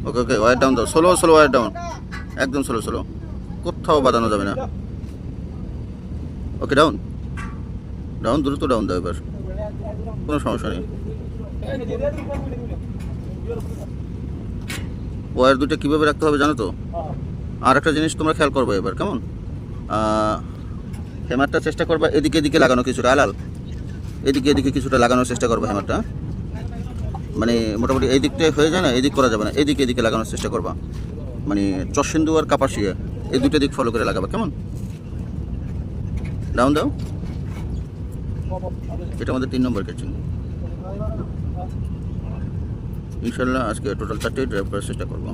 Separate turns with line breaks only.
ওকে ওকে, war down দাও, slow slow war down, একদম slow slow, কোথাও বাঁধানো যাবে না। ওকে ডাউন ডাউন, দ্রুত ডাউন দাও এবার, কোনো সমস্যা নেই। ওয়ার দুটো কীভাবে রাখতে হবে জানো তো? আর একটা জিনিস তোমরা খেয়াল করবে এবার, কেমন হ্যামারটা চেষ্টা করবা এদিকে এদিকে লাগানো কিছুটা, আলাল এদিকে এদিকে কিছুটা লাগানোর চেষ্টা করবা হ্যামারটা, মানে মোটামুটি এই দিকটাই হয়ে যায় না, এদিক করা যাবে না, এদিকে এদিকে লাগানোর চেষ্টা করবা, মানে চশিন্দু আর কাপাসিয়া এই দুটো দিক ফলো করে লাগাবা, কেমন? ডাউন দাও, এটা আমাদের 3 নম্বর ক্যাচিং। ইনশাল্লাহ আজকে টোটাল 4টে ড্রাইভ করার চেষ্টা করবো।